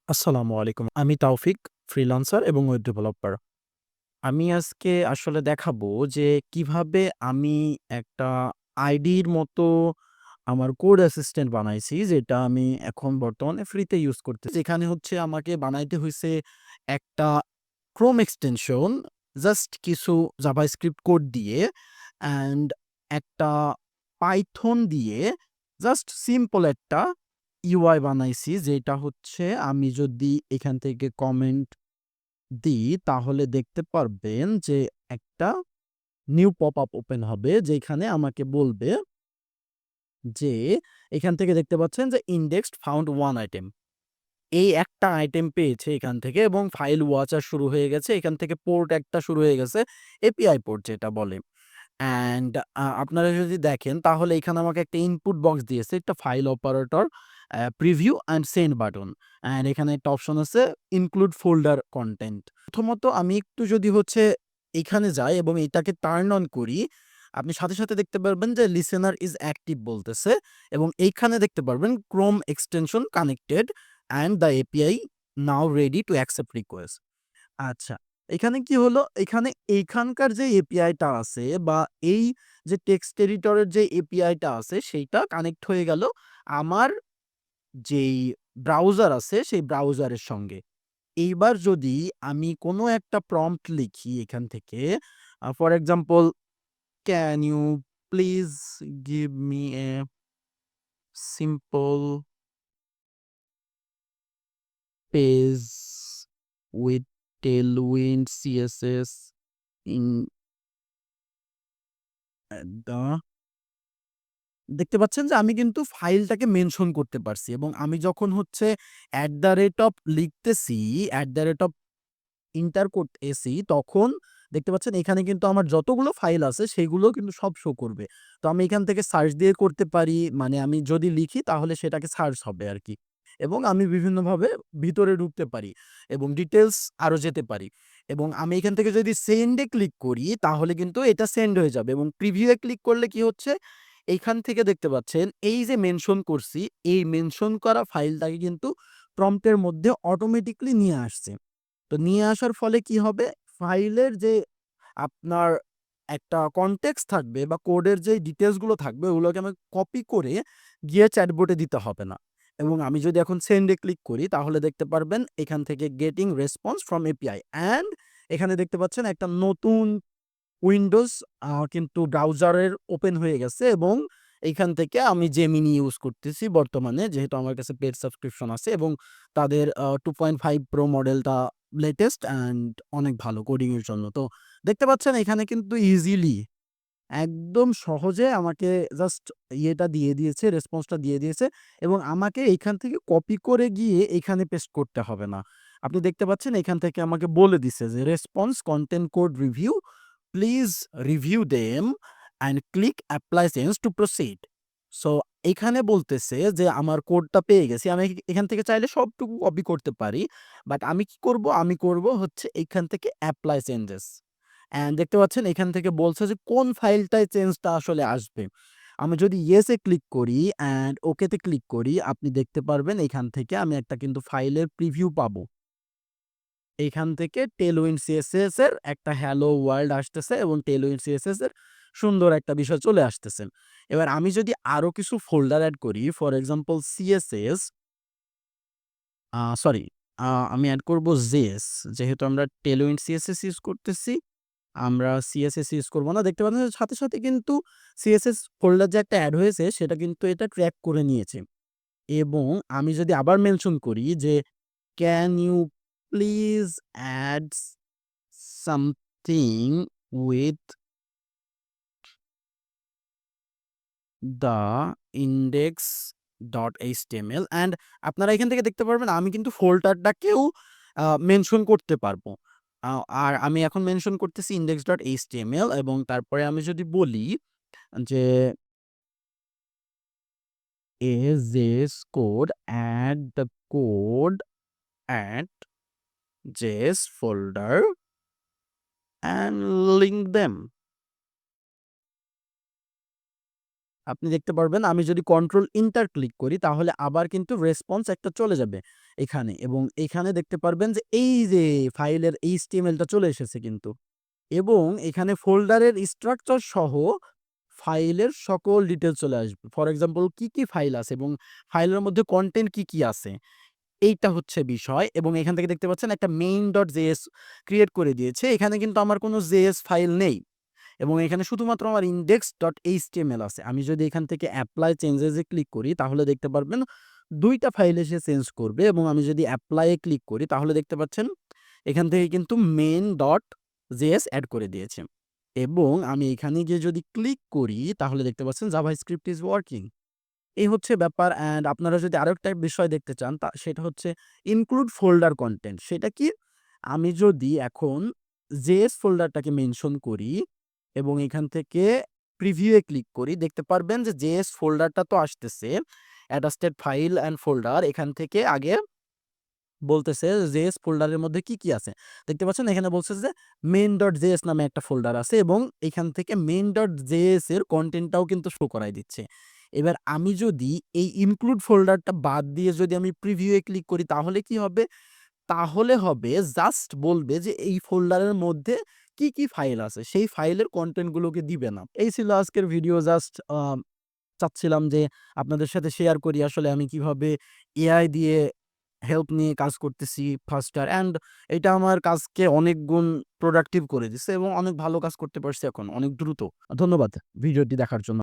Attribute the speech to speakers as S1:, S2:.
S1: আসসালামু আলাইকুম। আমি তাওফিক, ফ্রিল্যান্সার এবং ওয়েব ডেভেলপার। আমি আজকে আসলে দেখাবো যে কিভাবে আমি একটা আইডির মতো আমার কোড অ্যাসিস্ট্যান্ট বানাইছি, যেটা আমি এখন বর্তমানে ফ্রিতে ইউজ করতেছি। যেখানে হচ্ছে আমাকে বানাইতে হইছে একটা Chrome এক্সটেনশন, জাস্ট কিছু জাভাস্ক্রিপ্ট কোড দিয়ে অ্যান্ড একটা পাইথন দিয়ে জাস্ট সিম্পল একটা ইউআই বানাইছি। যেটা হচ্ছে আমি যদি এখান থেকে কমেন্ট দিই তাহলে দেখতে পারবেন যে একটা নিউ পপআপ ওপেন হবে, যেখানে আমাকে বলবে যে এখান থেকে দেখতে পাচ্ছেন যে ইনডেক্সড ফাউন্ড 1 আইটেম। এই একটা আইটেম পেয়েছে এখান থেকে এবং ফাইল ওয়াচার শুরু হয়ে গেছে। এখান থেকে পোর্ট একটা শুরু হয়ে গেছে। এপিআই পোর্ট যেটা বলে। অ্যান্ড আপনারা যদি দেখেন তাহলে এখানে আমাকে একটা ইনপুট বক্স দিয়েছে, একটা file operator, preview and send button. And এখানে একটা অপশন আছে ইনক্লুড ফোল্ডার কনটেন্ট। প্রথমত আমি একটু যদি হচ্ছে এখানে যাই এবং এটাকে টার্ন অন করি, আপনি সাথে, সাথে দেখতে পারবেন যে লিসেনার ইজ অ্যাক্টিভ বলতেছে এবং এইখানে দেখতে পারবেন Chrome extension connected and the API now ready to accept request. আচ্ছা, এখানে কি হলো? এখানে এইখানকার যে এপিআইটা আছে বা এই যে টেক্সট এডিটরের যে এপিআইটা আছে সেইটা কানেক্ট হয়ে গেল আমার যেই ব্রাউজার আছে সেই ব্রাউজারের সঙ্গে। এইবার যদি আমি কোনো একটা প্রম্পট লিখি এখান থেকে, for example, "can you please give me a simple page with Tailwind CSS in the" দেখতে পাচ্ছেন যে আমি কিন্তু ফাইলটাকে মেনশন করতে পারছি এবং আমি যখন হচ্ছে লিখতেছি, এন্টার করতেছি, তখন দেখতে পাচ্ছেন এখানে কিন্তু আমার যতগুলো ফাইল আছে সেগুলো কিন্তু সব শো করবে। তো আমি এখান থেকে সার্চ দিয়ে করতে পারি। মানে আমি যদি লিখি তাহলে সেটাকে সার্চ হবে আরকি। এবং আমি বিভিন্নভাবে ভিতরে ঢুকতে পারি এবং ডিটেইলস আরো যেতে পারি। এবং আমি এখান থেকে যদি সেন্ড এ ক্লিক করি তাহলে কিন্তু এটা সেন্ড হয়ে যাবে এবং প্রিভিউ এ ক্লিক করলে কি হচ্ছে, এইখান থেকে দেখতে পাচ্ছেন এই যে মেনশন করছি, এই মেনশন করা ফাইলটাকে কিন্তু প্রম্পট এর মধ্যে অটোমেটিক্যালি নিয়ে আসছে। তো নিয়ে আসার ফলে কি হবে? ফাইলের যে আপনার একটা কনটেক্সট থাকবে বা কোডের যে ডিটেইলস গুলো থাকবে ওগুলোকে আমাকে কপি করে গিয়ে চ্যাটবটে দিতে হবে না। এবং আমি যদি এখন সেন্ড এ ক্লিক করি তাহলে দেখতে পারবেন এখান থেকে getting response from API and এখানে দেখতে পাচ্ছেন একটা নতুন উইন্ডোজ কিন্তু ব্রাউজারের ওপেন হয়ে গেছে এবং এইখান থেকে আমি জেমিনি ইউজ করতেছি বর্তমানে, যেহেতু আমার কাছে পেইড সাবস্ক্রিপশন আছে এবং তাদের 2.5 প্রো মডেলটা লেটেস্ট অ্যান্ড অনেক ভালো কোডিং এর জন্য। তো দেখতে পাচ্ছেন এখানে কিন্তু ইজিলি একদম সহজে আমাকে জাস্ট ইয়েটা দিয়ে দিয়েছে, রেসপন্সটা দিয়ে দিয়েছে এবং আমাকে এইখান থেকে কপি করে গিয়ে এখানে পেস্ট করতে হবে না। আপনি দেখতে পাচ্ছেন এখান থেকে আমাকে বলে দিছে যে response content code review, please review them and click apply change to proceed. So এখানে বলতেছে যে আমার কোডটা পেয়ে গেছি। আমি এখান থেকে চাইলে সবটুকু কপি করতে পারি। বাট আমি কি করব? আমি করব হচ্ছে এইখান থেকে অ্যাপ্লাই চেঞ্জেস। অ্যান্ড দেখতে পাচ্ছেন এখান থেকে বলছে যে কোন ফাইলটায় চেঞ্জটা আসলে আসবে। আমি যদি ইয়েস এ ক্লিক করি অ্যান্ড ওকে তে ক্লিক করি, আপনি দেখতে পারবেন এখান থেকে আমি একটা কিন্তু ফাইলের প্রিভিউ পাবো। এইখান থেকে টেলউইন্ড সিএসএস এর একটা হ্যালো ওয়ার্ল্ড আসতেছে এবং টেলউইন্ড সিএসএস এর সুন্দর একটা বিষয় চলে আসতেছে। এবার আমি যদি আরো কিছু ফোল্ডার এড করি, ফর এক্সাম্পল সিএসএস, সরি, আমি এড করব জেএস। যেহেতু আমরা টেলউইন্ড সিএসএস ইউজ করতেছি, আমরা সিএসএস ইউজ করব না। দেখতে পাচ্ছেন সাথে, সাথে কিন্তু সিএসএস ফোল্ডার যে একটা এড হয়েছে সেটা কিন্তু এটা ট্র্যাক করে নিয়েছে। এবং আমি যদি আবার মেনশন করি যে, "can you please add something with the index dot HTML" and আপনারা এখান থেকে দেখতে পারবেন আমি কিন্তু ফোল্ডারটাকেও মেনশন করতে পারবো। আ আর আমি এখন মেনশন করতেছি index ডট এইচটিএমএল এবং তারপরে আমি যদি বলি যে is this code, add the code at JS folder and link them. আপনি দেখতে পারবেন আমি যদি কন্ট্রোল এন্টার ক্লিক করি তাহলে আবার কিন্তু রেসপন্স একটা চলে যাবে এখানে এবং এখানে দেখতে পারবেন যে এই যে ফাইলের HTML টা চলে এসেছে কিন্তু এবং এখানে ফোল্ডারের স্ট্রাকচার সহ ফাইলের সকল ডিটেইলস চলে আসবে। ফর এক্সাম্পল কি ফাইল আছে এবং ফাইলের মধ্যে কনটেন্ট কি আছে এইটা হচ্ছে বিষয় এবং এখান থেকে দেখতে পাচ্ছেন একটা main.js ক্রিয়েট করে দিয়েছে। এখানে কিন্তু আমার কোনো js ফাইল নেই এবং এখানে শুধুমাত্র আমার index.html আছে। আমি যদি এখান থেকে এপ্লাই চেঞ্জেস এ ক্লিক করি তাহলে দেখতে পারবেন ২ টা ফাইলে সে চেঞ্জ করবে এবং আমি যদি এপ্লাই এ ক্লিক করি তাহলে দেখতে পাচ্ছেন এখান থেকে কিন্তু main.js এড করে দিয়েছে। এবং আমি এখানে গিয়ে যদি ক্লিক করি তাহলে দেখতে পাচ্ছেন জাভাস্ক্রিপ্ট ইস ওয়ার্কিং। এই হচ্ছে ব্যাপার অ্যান্ড আপনারা যদি আরেকটা বিষয় দেখতে চান সেটা হচ্ছে ইনক্লুড ফোল্ডার কনটেন্ট। সেটা কি? আমি যদি এখন জেএস ফোল্ডারটাকে মেনশন করি এবং এখান থেকে প্রিভিউ এ ক্লিক করি দেখতে পারবেন যে জেএস ফোল্ডারটা তো আসতেছে। অ্যাটাস্টেড ফাইল অ্যান্ড ফোল্ডার এখান থেকে আগে বলতেছে জেএস ফোল্ডারের মধ্যে কি আছে? দেখতে পাচ্ছেন এখানে বলছে যে main.js নামে একটা ফোল্ডার আছে এবং এখান থেকে main.js এর কনটেন্টটাও কিন্তু শো করায় দিচ্ছে। এবার আমি যদি এই ইনক্লুড ফোল্ডারটা বাদ দিয়ে যদি আমি প্রিভিউ এ ক্লিক করি তাহলে কি হবে? তাহলে হবে জাস্ট বলবে যে এই ফোল্ডারের মধ্যে কি ফাইল আছে সেই ফাইলের কনটেন্ট গুলোকে দিবে না। এই ছিল আজকের ভিডিও জাস্ট চাচ্ছিলাম যে আপনাদের সাথে শেয়ার করি আসলে আমি কিভাবে এআই দিয়ে হেল্প নিয়ে কাজ করতেছি ফাস্টার অ্যান্ড এটা আমার কাজকে অনেক গুণ প্রোডাক্টিভ করে দিছে এবং অনেক ভালো কাজ করতে পারছি এখন অনেক দ্রুত। ধন্যবাদ ভিডিওটি দেখার জন্য।